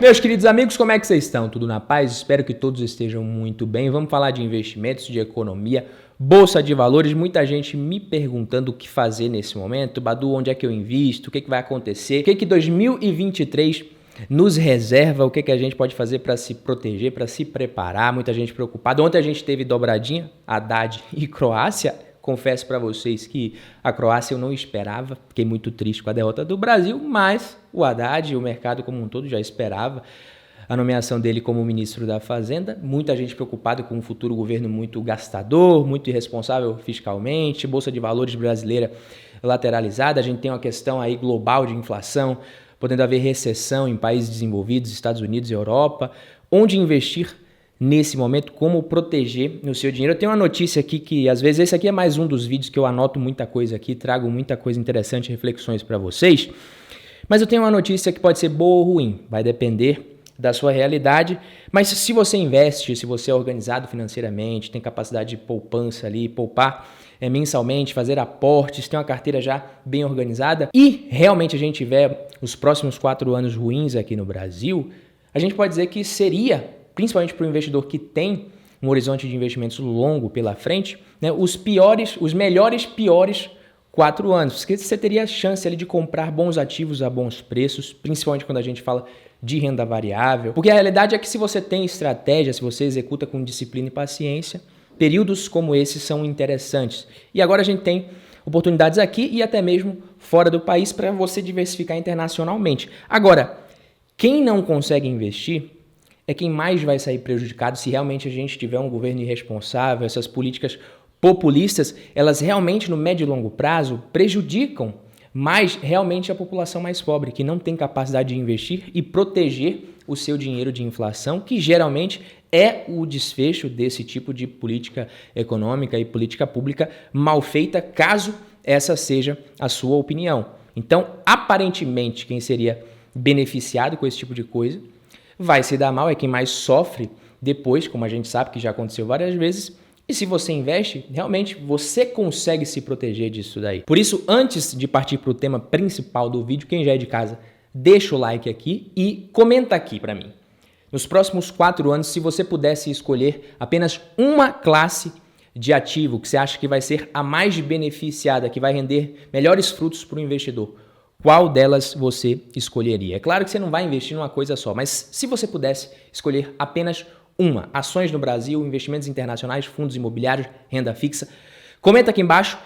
Meus queridos amigos, como é que vocês estão? Tudo na paz? Espero que todos estejam muito bem. Vamos falar de investimentos, de economia, bolsa de valores. Muita gente me perguntando o que fazer nesse momento. Badu, onde é que eu invisto? O que vai acontecer? O que 2023 nos reserva? O que a gente pode fazer para se proteger, para se preparar? Muita gente preocupada. Ontem a gente teve dobradinha, Haddad e Croácia. Confesso para vocês que a Croácia eu não esperava, fiquei muito triste com a derrota do Brasil, mas o Haddad e o mercado como um todo já esperava a nomeação dele como ministro da Fazenda. Muita gente preocupada com um futuro governo muito gastador, muito irresponsável fiscalmente, bolsa de valores brasileira lateralizada. A gente tem uma questão aí global de inflação, podendo haver recessão em países desenvolvidos, Estados Unidos e Europa. Onde investir nesse momento, como proteger o seu dinheiro? Eu tenho uma notícia aqui que, às vezes, esse aqui é mais um dos vídeos que eu anoto muita coisa aqui, trago muita coisa interessante, reflexões para vocês, mas eu tenho uma notícia que pode ser boa ou ruim, vai depender da sua realidade, mas se você investe, se você é organizado financeiramente, tem capacidade de poupança ali, poupar mensalmente, fazer aportes, tem uma carteira já bem organizada e realmente a gente tiver os próximos 4 anos ruins aqui no Brasil, a gente pode dizer que seria, principalmente para o investidor que tem um horizonte de investimentos longo pela frente, né, os melhores piores 4 anos. Porque você teria a chance ali de comprar bons ativos a bons preços, principalmente quando a gente fala de renda variável. Porque a realidade é que se você tem estratégia, se você executa com disciplina e paciência, períodos como esses são interessantes. E agora a gente tem oportunidades aqui e até mesmo fora do país para você diversificar internacionalmente. Agora, quem não consegue investir é quem mais vai sair prejudicado se realmente a gente tiver um governo irresponsável. Essas políticas populistas, elas realmente no médio e longo prazo prejudicam mais realmente a população mais pobre, que não tem capacidade de investir e proteger o seu dinheiro de inflação, que geralmente é o desfecho desse tipo de política econômica e política pública mal feita, caso essa seja a sua opinião. Então, aparentemente, quem seria beneficiado com esse tipo de coisa vai se dar mal, é quem mais sofre depois, como a gente sabe que já aconteceu várias vezes. E se você investe, realmente você consegue se proteger disso daí. Por isso, antes de partir para o tema principal do vídeo, quem já é de casa, deixa o like aqui e comenta aqui para mim. Nos próximos 4 anos, se você pudesse escolher apenas uma classe de ativo que você acha que vai ser a mais beneficiada, que vai render melhores frutos para o investidor, qual delas você escolheria? É claro que você não vai investir numa coisa só, mas se você pudesse escolher apenas uma, ações no Brasil, investimentos internacionais, fundos imobiliários, renda fixa, comenta aqui embaixo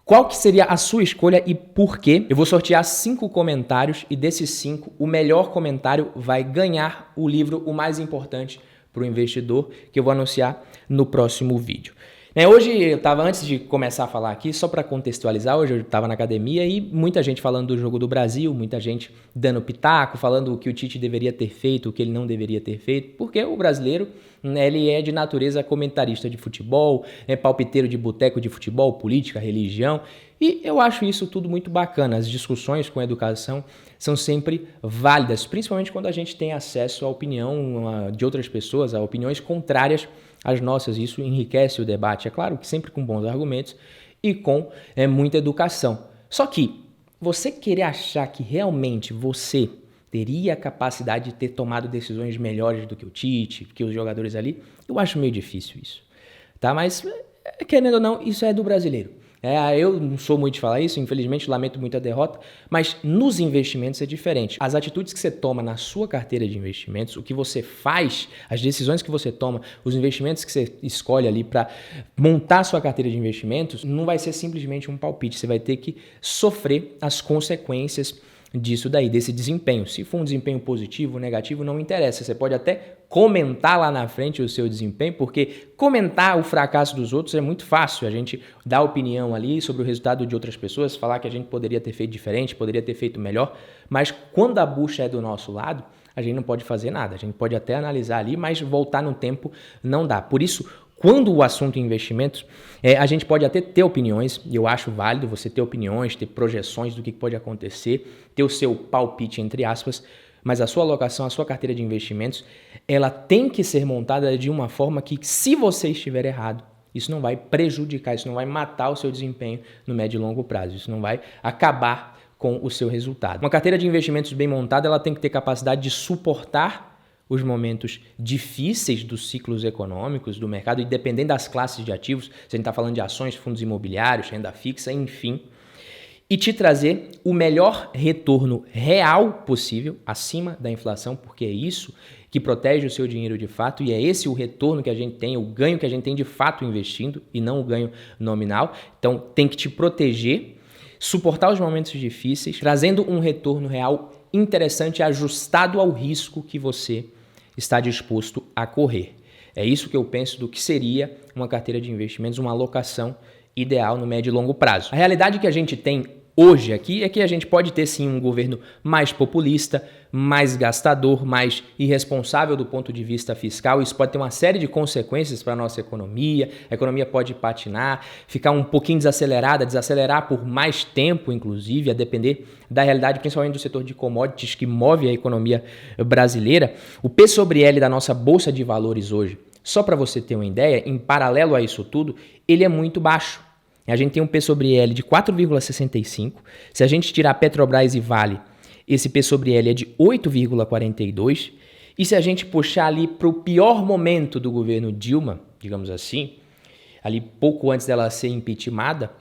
qual que seria a sua escolha e por quê. Eu vou sortear 5 comentários e desses 5, o melhor comentário vai ganhar o livro O Mais Importante para o Investidor, que eu vou anunciar no próximo vídeo. Hoje eu estava, antes de começar a falar aqui, só para contextualizar, hoje eu estava na academia e muita gente falando do jogo do Brasil, muita gente dando pitaco, falando o que o Tite deveria ter feito, o que ele não deveria ter feito, porque o brasileiro, ele é de natureza comentarista de futebol, é palpiteiro de boteco de futebol, política, religião, e eu acho isso tudo muito bacana. As discussões com a educação são sempre válidas, principalmente quando a gente tem acesso à opinião de outras pessoas, a opiniões contrárias às nossas. Isso enriquece o debate, é claro que sempre com bons argumentos e com muita educação. Só que você querer achar que realmente você teria a capacidade de ter tomado decisões melhores do que o Tite, que os jogadores ali, eu acho meio difícil isso, tá? Mas, querendo ou não, isso é do brasileiro. Eu não sou muito de falar isso, infelizmente lamento muito a derrota, mas nos investimentos é diferente. As atitudes que você toma na sua carteira de investimentos, o que você faz, as decisões que você toma, os investimentos que você escolhe ali para montar a sua carteira de investimentos, não vai ser simplesmente um palpite, você vai ter que sofrer as consequências disso daí, desse desempenho. Se for um desempenho positivo ou negativo, não interessa. Você pode até comentar lá na frente o seu desempenho, porque comentar o fracasso dos outros é muito fácil. A gente dá opinião ali sobre o resultado de outras pessoas, falar que a gente poderia ter feito diferente, poderia ter feito melhor, mas quando a bucha é do nosso lado, a gente não pode fazer nada. A gente pode até analisar ali, mas voltar no tempo não dá. Por isso, quando o assunto é investimentos, a gente pode até ter opiniões, e eu acho válido você ter opiniões, ter projeções do que pode acontecer, ter o seu palpite, entre aspas, mas a sua alocação, a sua carteira de investimentos, ela tem que ser montada de uma forma que, se você estiver errado, isso não vai prejudicar, isso não vai matar o seu desempenho no médio e longo prazo, isso não vai acabar com o seu resultado. Uma carteira de investimentos bem montada, ela tem que ter capacidade de suportar os momentos difíceis dos ciclos econômicos do mercado, e dependendo das classes de ativos, se a gente está falando de ações, fundos imobiliários, renda fixa, enfim, e te trazer o melhor retorno real possível, acima da inflação, porque é isso que protege o seu dinheiro de fato, e é esse o retorno que a gente tem, o ganho que a gente tem de fato investindo, e não o ganho nominal. Então tem que te proteger, suportar os momentos difíceis, trazendo um retorno real interessante, ajustado ao risco que você está disposto a correr. É isso que eu penso do que seria uma carteira de investimentos, uma alocação ideal no médio e longo prazo. A realidade que a gente tem hoje aqui é que a gente pode ter sim um governo mais populista, mais gastador, mais irresponsável do ponto de vista fiscal. Isso pode ter uma série de consequências para a nossa economia. A economia pode patinar, ficar um pouquinho desacelerada, desacelerar por mais tempo, inclusive, a depender da realidade, principalmente do setor de commodities que move a economia brasileira. O P sobre L da nossa Bolsa de Valores hoje, só para você ter uma ideia, em paralelo a isso tudo, ele é muito baixo. A gente tem um P sobre L de 4,65. Se a gente tirar Petrobras e Vale, esse P sobre L é de 8,42. E se a gente puxar ali para o pior momento do governo Dilma, digamos assim, ali pouco antes dela ser impeachmentada,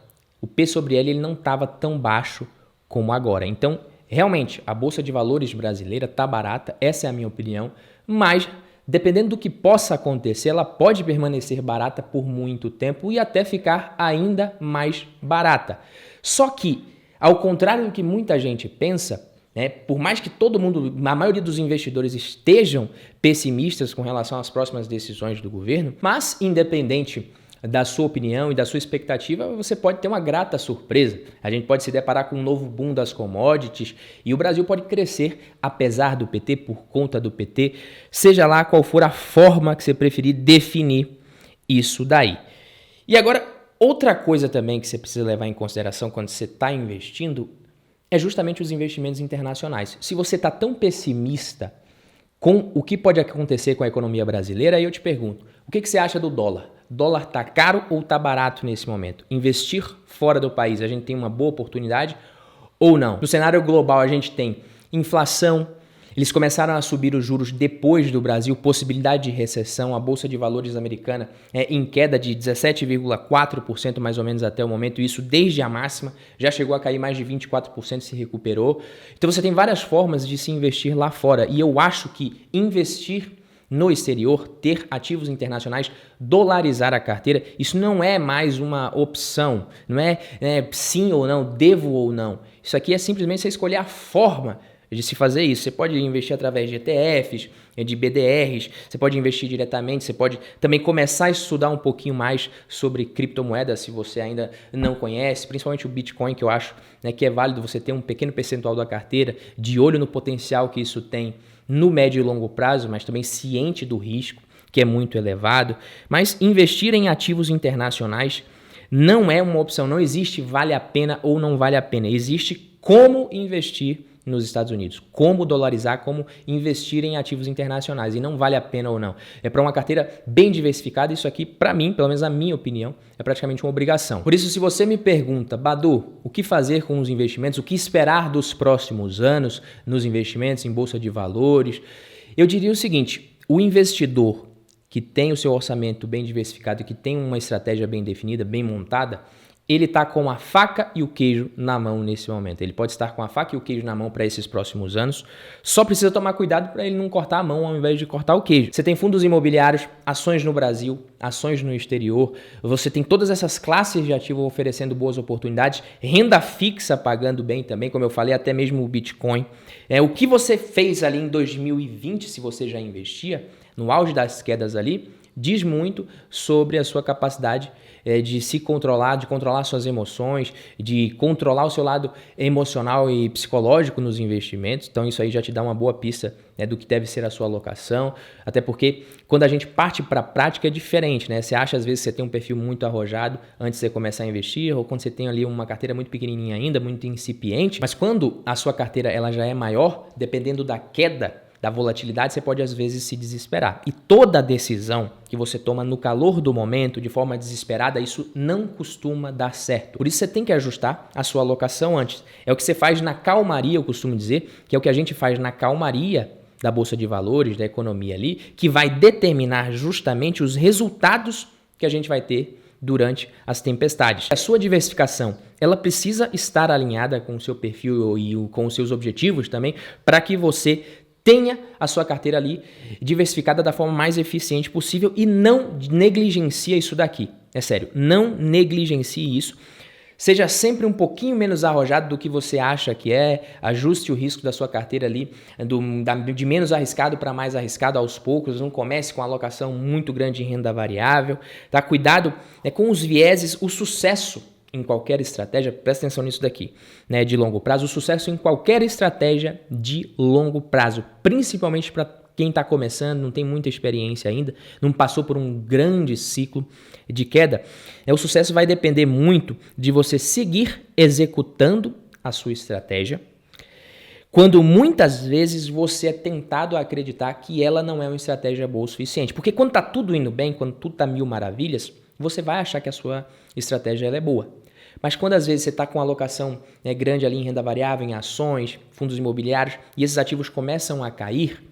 o P sobre L ele não estava tão baixo como agora. Então, realmente, a Bolsa de Valores brasileira está barata, essa é a minha opinião, mas dependendo do que possa acontecer, ela pode permanecer barata por muito tempo e até ficar ainda mais barata. Só que, ao contrário do que muita gente pensa, né, por mais que todo mundo, a maioria dos investidores estejam pessimistas com relação às próximas decisões do governo, mas independente da sua opinião e da sua expectativa, você pode ter uma grata surpresa. A gente pode se deparar com um novo boom das commodities e o Brasil pode crescer apesar do PT, por conta do PT, seja lá qual for a forma que você preferir definir isso daí. E agora, outra coisa também que você precisa levar em consideração quando você está investindo é justamente os investimentos internacionais. Se você está tão pessimista com o que pode acontecer com a economia brasileira, aí eu te pergunto, o que você acha do dólar? Dólar está caro ou está barato nesse momento? Investir fora do país, a gente tem uma boa oportunidade ou não? No cenário global, a gente tem inflação, eles começaram a subir os juros depois do Brasil, possibilidade de recessão, a Bolsa de Valores americana é em queda de 17,4% mais ou menos até o momento, isso desde a máxima, já chegou a cair mais de 24%, se recuperou. Então você tem várias formas de se investir lá fora e eu acho que investir no exterior, ter ativos internacionais, dolarizar a carteira, isso não é mais uma opção, não é sim ou não, devo ou não. Isso aqui é simplesmente você escolher a forma de se fazer isso. Você pode investir através de ETFs, de BDRs, você pode investir diretamente, você pode também começar a estudar um pouquinho mais sobre criptomoedas, se você ainda não conhece, principalmente o Bitcoin, que eu acho que é válido você ter um pequeno percentual da carteira, de olho no potencial que isso tem no médio e longo prazo, mas também ciente do risco, que é muito elevado. Mas investir em ativos internacionais não é uma opção, não existe vale a pena ou não vale a pena, existe como investir nos Estados Unidos, como dolarizar, como investir em ativos internacionais, e não vale a pena ou não. É para uma carteira bem diversificada, isso aqui, para mim, pelo menos a minha opinião, é praticamente uma obrigação. Por isso, se você me pergunta, Badu, o que fazer com os investimentos, o que esperar dos próximos anos nos investimentos em Bolsa de Valores, eu diria o seguinte, o investidor que tem o seu orçamento bem diversificado e que tem uma estratégia bem definida, bem montada, ele está com a faca e o queijo na mão nesse momento. Ele pode estar com a faca e o queijo na mão para esses próximos anos. Só precisa tomar cuidado para ele não cortar a mão ao invés de cortar o queijo. Você tem fundos imobiliários, ações no Brasil, ações no exterior. Você tem todas essas classes de ativo oferecendo boas oportunidades. Renda fixa pagando bem também, como eu falei, até mesmo o Bitcoin. O que você fez ali em 2020, se você já investia, no auge das quedas ali, diz muito sobre a sua capacidade de se controlar, de controlar suas emoções, de controlar o seu lado emocional e psicológico nos investimentos. Então isso aí já te dá uma boa pista do que deve ser a sua alocação, até porque quando a gente parte para a prática é diferente, né? Você acha às vezes que você tem um perfil muito arrojado antes de você começar a investir, ou quando você tem ali uma carteira muito pequenininha ainda, muito incipiente, mas quando a sua carteira ela já é maior, dependendo da queda da volatilidade, você pode às vezes se desesperar. E toda decisão que você toma no calor do momento, de forma desesperada, isso não costuma dar certo. Por isso você tem que ajustar a sua alocação antes. É o que você faz na calmaria, eu costumo dizer, que é o que a gente faz na calmaria da Bolsa de Valores, da economia ali, que vai determinar justamente os resultados que a gente vai ter durante as tempestades. A sua diversificação, ela precisa estar alinhada com o seu perfil e com os seus objetivos também, para que você tenha a sua carteira ali diversificada da forma mais eficiente possível e não negligencia isso daqui. É sério, não negligencie isso. Seja sempre um pouquinho menos arrojado do que você acha que é, ajuste o risco da sua carteira ali, de menos arriscado para mais arriscado aos poucos, não comece com alocação muito grande em renda variável, tá? Cuidado com os vieses, o sucesso em qualquer estratégia, presta atenção nisso daqui, né, de longo prazo, o sucesso em qualquer estratégia de longo prazo, principalmente para quem está começando, não tem muita experiência ainda, não passou por um grande ciclo de queda, o sucesso vai depender muito de você seguir executando a sua estratégia, quando muitas vezes você é tentado a acreditar que ela não é uma estratégia boa o suficiente. Porque quando está tudo indo bem, quando tudo está mil maravilhas, você vai achar que a sua estratégia ela é boa. Mas quando às vezes você está com alocação grande ali em renda variável, em ações, fundos imobiliários, e esses ativos começam a cair,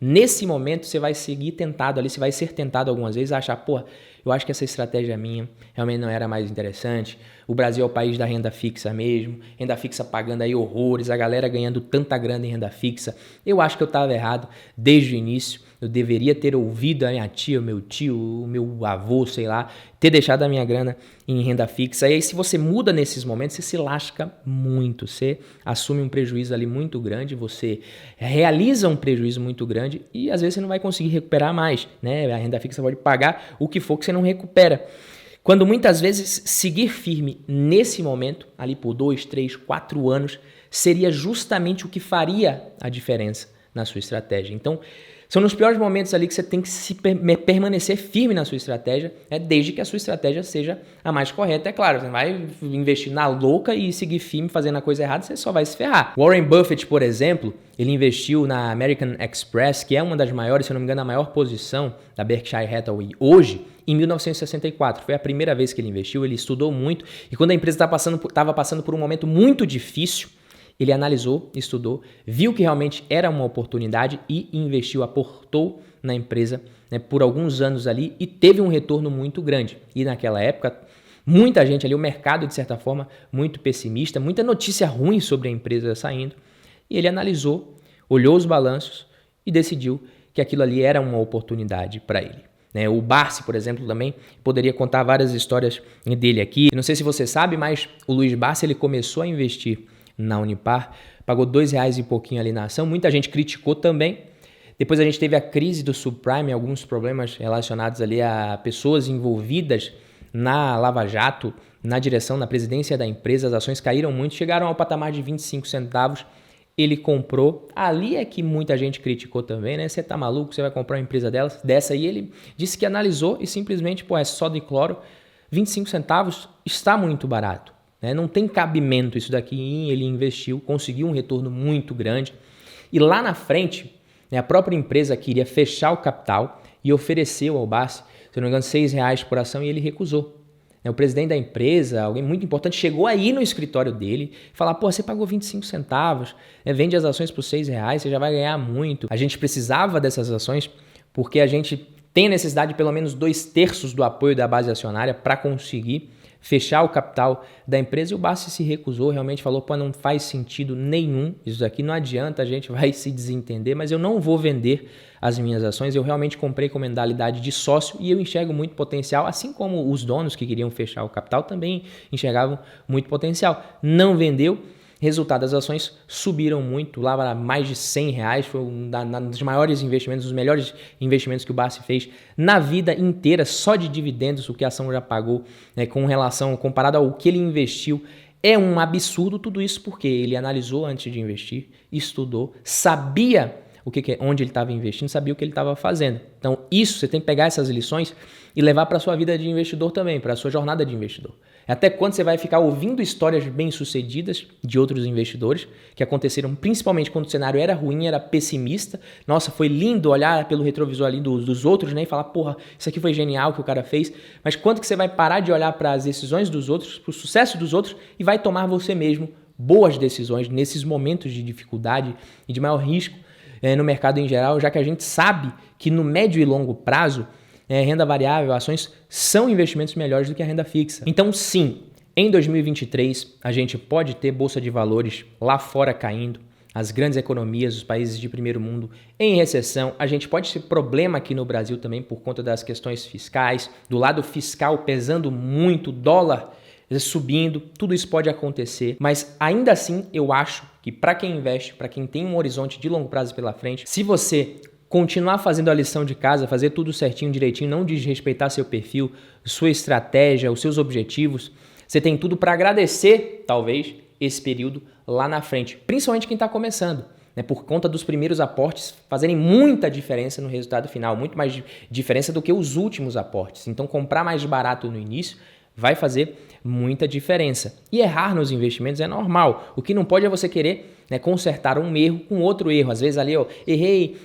nesse momento você vai seguir tentado ali, você vai ser tentado algumas vezes a achar, pô, eu acho que essa estratégia minha realmente não era mais interessante. O Brasil é o país da renda fixa mesmo, renda fixa pagando aí horrores, a galera ganhando tanta grana em renda fixa. Eu acho que eu estava errado desde o início. Eu deveria ter ouvido a minha tia, o meu tio, o meu avô, sei lá, ter deixado a minha grana em renda fixa. E aí, se você muda nesses momentos, você se lasca muito. Você assume um prejuízo ali muito grande, você realiza um prejuízo muito grande e às vezes você não vai conseguir recuperar mais, né? A renda fixa pode pagar o que for que você não recupera. Quando muitas vezes seguir firme nesse momento, ali por 2, 3, 4 anos, seria justamente o que faria a diferença na sua estratégia. Então, são nos piores momentos ali que você tem que permanecer firme na sua estratégia, desde que a sua estratégia seja a mais correta. É claro, você vai investir na louca e seguir firme fazendo a coisa errada, você só vai se ferrar. Warren Buffett, por exemplo, ele investiu na American Express, que é uma das maiores, se eu não me engano, a maior posição da Berkshire Hathaway hoje, em 1964. Foi a primeira vez que ele investiu, ele estudou muito, e quando a empresa estava passando por um momento muito difícil, ele analisou, estudou, viu que realmente era uma oportunidade e investiu, aportou na empresa por alguns anos ali e teve um retorno muito grande. E naquela época, muita gente ali, o mercado de certa forma muito pessimista, muita notícia ruim sobre a empresa saindo. E ele analisou, olhou os balanços e decidiu que aquilo ali era uma oportunidade para ele. O Barsi, por exemplo, também poderia contar várias histórias dele aqui. Não sei se você sabe, mas o Luiz Barsi ele começou a investir na Unipar, pagou R$2 e pouquinho ali na ação, muita gente criticou também. Depois a gente teve a crise do subprime, alguns problemas relacionados ali a pessoas envolvidas na Lava Jato, na direção, na presidência da empresa, as ações caíram muito, chegaram ao patamar de 25 centavos, ele comprou, ali é que muita gente criticou também, né? Você tá maluco, você vai comprar uma empresa dessa? E ele disse que analisou e simplesmente, é só de cloro, 25 centavos está muito barato. Não tem cabimento isso daqui, ele investiu, conseguiu um retorno muito grande e lá na frente, a própria empresa queria fechar o capital e ofereceu ao Barsi, se não me engano, R$6 por ação e ele recusou. O presidente da empresa, alguém muito importante, chegou aí no escritório dele e falou, você pagou 25 centavos, vende as ações por R$6, você já vai ganhar muito. A gente precisava dessas ações porque a gente tem a necessidade de pelo menos 2/3 do apoio da base acionária para conseguir fechar o capital da empresa e o Barsi se recusou, realmente falou, não faz sentido nenhum, isso daqui não adianta, a gente vai se desentender, mas eu não vou vender as minhas ações, eu realmente comprei com mentalidade de sócio e eu enxergo muito potencial, assim como os donos que queriam fechar o capital também enxergavam muito potencial. Não vendeu, resultado, as ações subiram muito, lá para mais de R$100, foi um dos maiores investimentos, dos melhores investimentos que o Barsi fez na vida inteira, só de dividendos, o que a ação já pagou, com relação, comparado ao que ele investiu, é um absurdo tudo isso, porque ele analisou antes de investir, estudou, sabia onde ele estava investindo, sabia o que ele estava fazendo. Então, isso, você tem que pegar essas lições e levar para a sua vida de investidor também, para a sua jornada de investidor. Até quando você vai ficar ouvindo histórias bem-sucedidas de outros investidores que aconteceram principalmente quando o cenário era ruim, era pessimista. Nossa, foi lindo olhar pelo retrovisor ali dos outros, né, e falar, porra, isso aqui foi genial que o cara fez. Mas quando que você vai parar de olhar para as decisões dos outros, para o sucesso dos outros e vai tomar você mesmo boas decisões nesses momentos de dificuldade e de maior risco no mercado em geral, já que a gente sabe que no médio e longo prazo, renda variável, ações são investimentos melhores do que a renda fixa. Então, sim, em 2023 a gente pode ter bolsa de valores lá fora caindo, as grandes economias, os países de primeiro mundo em recessão. A gente pode ter problema aqui no Brasil também por conta das questões fiscais, do lado fiscal pesando muito, dólar subindo, tudo isso pode acontecer, mas ainda assim eu acho que para quem investe, para quem tem um horizonte de longo prazo pela frente, se você continuar fazendo a lição de casa, fazer tudo certinho, direitinho, não desrespeitar seu perfil, sua estratégia, os seus objetivos, você tem tudo para agradecer, talvez, esse período lá na frente, principalmente quem está começando, né, por conta dos primeiros aportes fazerem muita diferença no resultado final, muito mais diferença do que os últimos aportes. Então, comprar mais barato no início vai fazer muita diferença. E errar nos investimentos é normal. O que não pode é você querer, né, consertar um erro com outro erro. Às vezes ali, eu errei,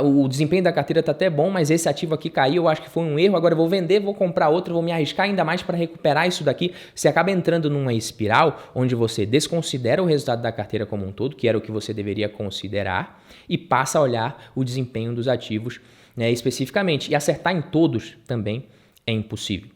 o desempenho da carteira está até bom, mas esse ativo aqui caiu, eu acho que foi um erro, agora eu vou vender, vou comprar outro, vou me arriscar ainda mais para recuperar isso daqui. Você acaba entrando numa espiral onde você desconsidera o resultado da carteira como um todo, que era o que você deveria considerar, e passa a olhar o desempenho dos ativos, né, especificamente. E acertar em todos também é impossível.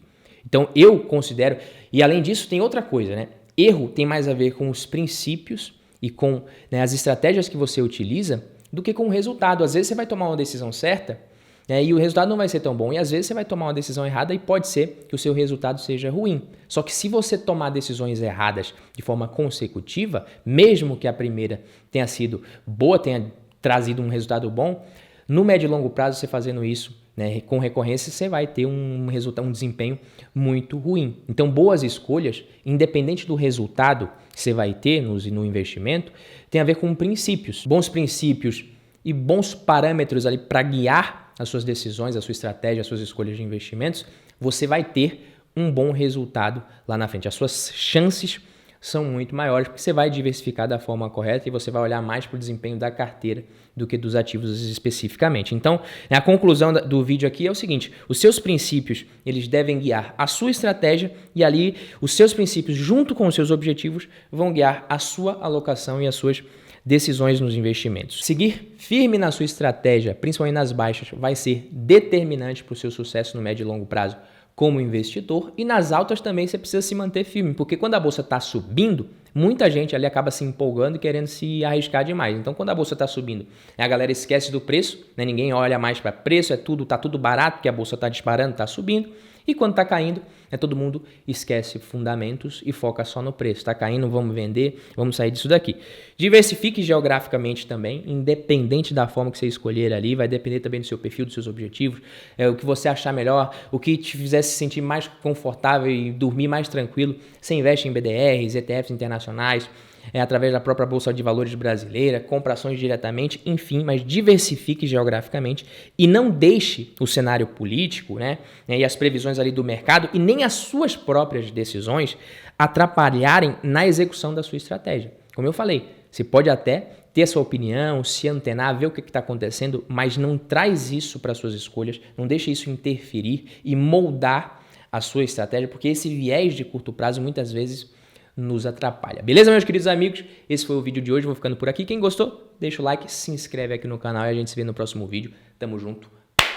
Então eu considero, e além disso tem outra coisa, né? Erro tem mais a ver com os princípios e com, né, as estratégias que você utiliza do que com o resultado. Às vezes você vai tomar uma decisão certa, né, e o resultado não vai ser tão bom. E às vezes você vai tomar uma decisão errada e pode ser que o seu resultado seja ruim. Só que se você tomar decisões erradas de forma consecutiva, mesmo que a primeira tenha sido boa, tenha trazido um resultado bom, no médio e longo prazo você fazendo isso, né, com recorrência, você vai ter um desempenho muito ruim. Então, boas escolhas, independente do resultado que você vai ter no investimento, tem a ver com princípios. Bons princípios e bons parâmetros ali para guiar as suas decisões, a sua estratégia, as suas escolhas de investimentos, você vai ter um bom resultado lá na frente. As suas chances são muito maiores, porque você vai diversificar da forma correta e você vai olhar mais para o desempenho da carteira do que dos ativos especificamente. Então, a conclusão do vídeo aqui é o seguinte: os seus princípios, eles devem guiar a sua estratégia e ali os seus princípios, junto com os seus objetivos, vão guiar a sua alocação e as suas decisões nos investimentos. Seguir firme na sua estratégia, principalmente nas baixas, vai ser determinante para o seu sucesso no médio e longo prazo como investidor, e nas altas também você precisa se manter firme, porque quando a bolsa está subindo, muita gente ali acaba se empolgando e querendo se arriscar demais. Então, quando a bolsa está subindo, a galera esquece do preço, né? Ninguém olha mais para preço, tá tudo barato, porque a bolsa está disparando, está subindo. E quando está caindo, todo mundo esquece fundamentos e foca só no preço. Está caindo, vamos vender, vamos sair disso daqui. Diversifique geograficamente também, independente da forma que você escolher ali, vai depender também do seu perfil, dos seus objetivos, o que você achar melhor, o que te fizesse se sentir mais confortável e dormir mais tranquilo. Você investe em BDRs, ETFs internacionais, através da própria Bolsa de Valores brasileira, compra ações diretamente, enfim, mas diversifique geograficamente e não deixe o cenário político, né, e as previsões ali do mercado e nem as suas próprias decisões atrapalharem na execução da sua estratégia. Como eu falei, você pode até ter a sua opinião, se antenar, ver o que está acontecendo, mas não traz isso para suas escolhas, não deixe isso interferir e moldar a sua estratégia, porque esse viés de curto prazo muitas vezes nos atrapalha. Beleza, meus queridos amigos? Esse foi o vídeo de hoje, vou ficando por aqui. Quem gostou, deixa o like, se inscreve aqui no canal e a gente se vê no próximo vídeo. Tamo junto,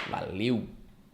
valeu!